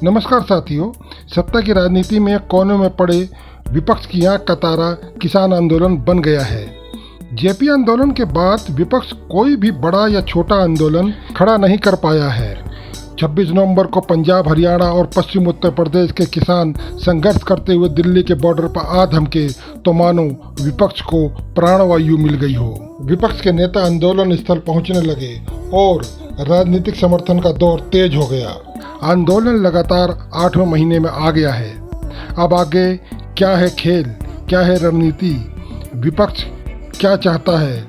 नमस्कार साथियों, सत्ता की राजनीति में कोने में पड़े विपक्ष की आंख का तारा किसान आंदोलन बन गया है। जेपी आंदोलन के बाद विपक्ष कोई भी बड़ा या छोटा आंदोलन खड़ा नहीं कर पाया है। 26 नवंबर को पंजाब, हरियाणा और पश्चिम उत्तर प्रदेश के किसान संघर्ष करते हुए दिल्ली के बॉर्डर पर आ धमके तो मानो विपक्ष को प्राणवायु मिल गई हो। विपक्ष के नेता आंदोलन स्थल पहुंचने लगे और राजनीतिक समर्थन का दौर तेज हो गया। आंदोलन लगातार 8वें महीने में आ गया है। अब आगे क्या है खेल, क्या है रणनीति, विपक्ष क्या चाहता है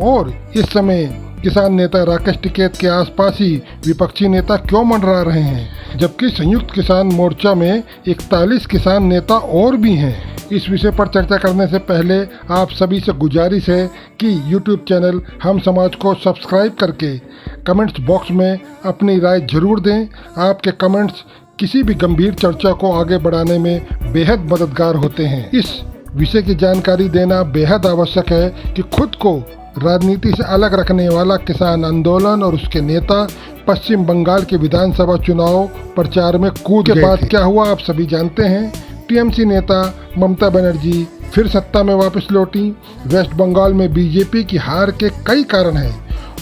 और इस समय किसान नेता राकेश टिकैत के आसपास ही विपक्षी नेता क्यों मंडरा रहे हैं, जबकि संयुक्त किसान मोर्चा में 41 किसान नेता और भी हैं। इस विषय पर चर्चा करने से पहले आप सभी से गुजारिश है कि YouTube चैनल हम समाज को सब्सक्राइब करके कमेंट्स बॉक्स में अपनी राय जरूर दें। आपके कमेंट्स किसी भी गंभीर चर्चा को आगे बढ़ाने में बेहद मददगार होते हैं। इस विषय की जानकारी देना बेहद आवश्यक है कि खुद को राजनीति से अलग रखने वाला किसान आंदोलन और उसके नेता पश्चिम बंगाल के विधानसभा चुनाव प्रचार में कूद के बाद क्या हुआ आप सभी जानते हैं। टीएमसी नेता ममता बनर्जी फिर सत्ता में वापस लौटी। वेस्ट बंगाल में बीजेपी की हार के कई कारण हैं,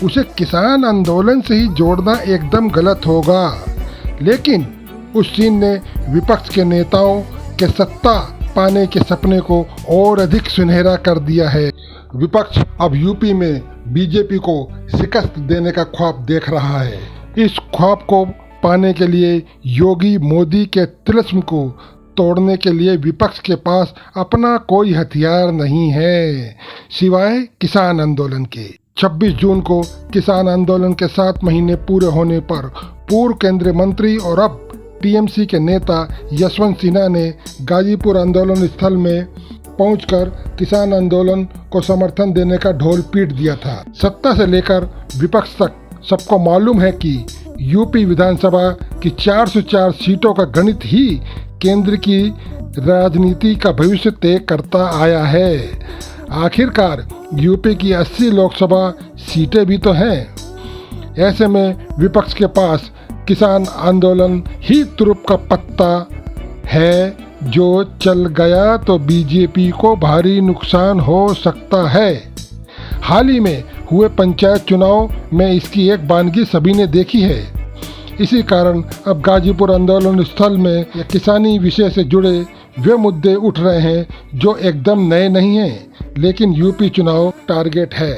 उसे किसान आंदोलन से ही जोड़ना एकदम गलत होगा। लेकिन उस सीन ने विपक्ष के नेताओं के सत्ता पाने के सपने को और अधिक सुनहरा कर दिया है। विपक्ष अब यूपी में बीजेपी को शिकस्त देने का ख्वाब देख रहा है। इस ख्वाब को पाने के लिए योगी मोदी के तिलिस्म को तोड़ने के लिए विपक्ष के पास अपना कोई हथियार नहीं है सिवाय किसान आंदोलन के। 26 जून को किसान आंदोलन के 7 महीने पूरे होने पर पूर्व केंद्रीय मंत्री और अब टीएमसी के नेता यशवंत सिन्हा ने गाजीपुर आंदोलन स्थल में पहुंचकर किसान आंदोलन को समर्थन देने का ढोल पीट दिया था। सत्ता से लेकर विपक्ष तक सबको मालूम है कि यूपी विधानसभा की 404 सीटों का गणित ही केंद्र की राजनीति का भविष्य तय करता आया है। आखिरकार यूपी की 80 लोकसभा सीटें भी तो हैं। ऐसे में विपक्ष के पास किसान आंदोलन ही तुरुप का पत्ता है, जो चल गया तो बीजेपी को भारी नुकसान हो सकता है। हाल ही में हुए पंचायत चुनाव में इसकी एक बानगी सभी ने देखी है। इसी कारण अब गाजीपुर आंदोलन स्थल में किसानी विषय से जुड़े वे मुद्दे उठ रहे हैं जो एकदम नए नहीं हैं, लेकिन यूपी चुनाव टारगेट है।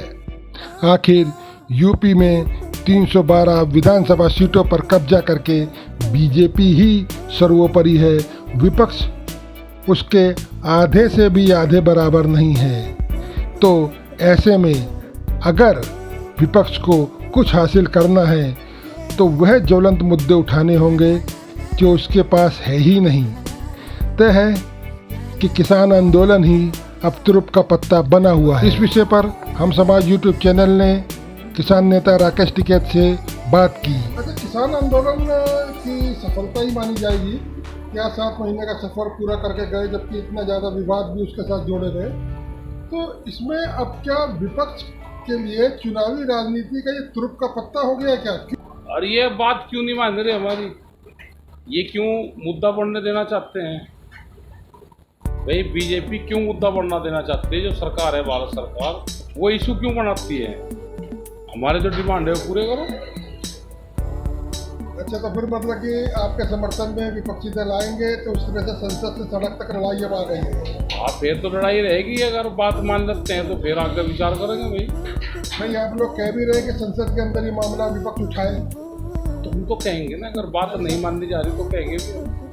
आखिर यूपी में 312 विधानसभा सीटों पर कब्जा करके बीजेपी ही सर्वोपरि है। विपक्ष उसके आधे से भी आधे बराबर नहीं है। तो ऐसे में अगर विपक्ष को कुछ हासिल करना है तो वह ज्वलंत मुद्दे उठाने होंगे जो उसके पास है ही नहीं। तय है कि किसान आंदोलन ही अब तुरुप का पत्ता बना हुआ है। इस विषय पर हम समाज YouTube चैनल ने किसान नेता राकेश टिकैत से बात की। अच्छा, किसान आंदोलन की सफलता ही मानी जाएगी क्या? 7 महीने का सफर पूरा करके गए, जबकि इतना ज़्यादा विवाद भी उसके साथ जोड़े गए। तो इसमें अब क्या विपक्ष के लिए चुनावी राजनीति का ये तुरुप का पत्ता हो गया क्या? और ये बात क्यों नहीं मान रहे हमारी? ये क्यों मुद्दा बढ़ने देना चाहते हैं भाई? बीजेपी क्यों मुद्दा बढ़ना देना चाहती है? जो सरकार है भारत सरकार, वो इशू क्यों बनाती है? हमारे जो डिमांड है वो पूरे करो। अच्छा, तो फिर मतलब कि आपके समर्थन में विपक्षी दल आएंगे तो उस तरह से संसद से सड़क तक लड़ाई अब आ गई है। हाँ, फिर तो लड़ाई रहेगी। अगर बात मान लेते हैं तो फिर आगे विचार करेंगे भाई। आप लोग कह भी रहे कि संसद के अंदर ये मामला विपक्ष उठाए, तो हम तो कहेंगे ना, अगर बात नहीं माननी जा रही तो कहेंगे भी।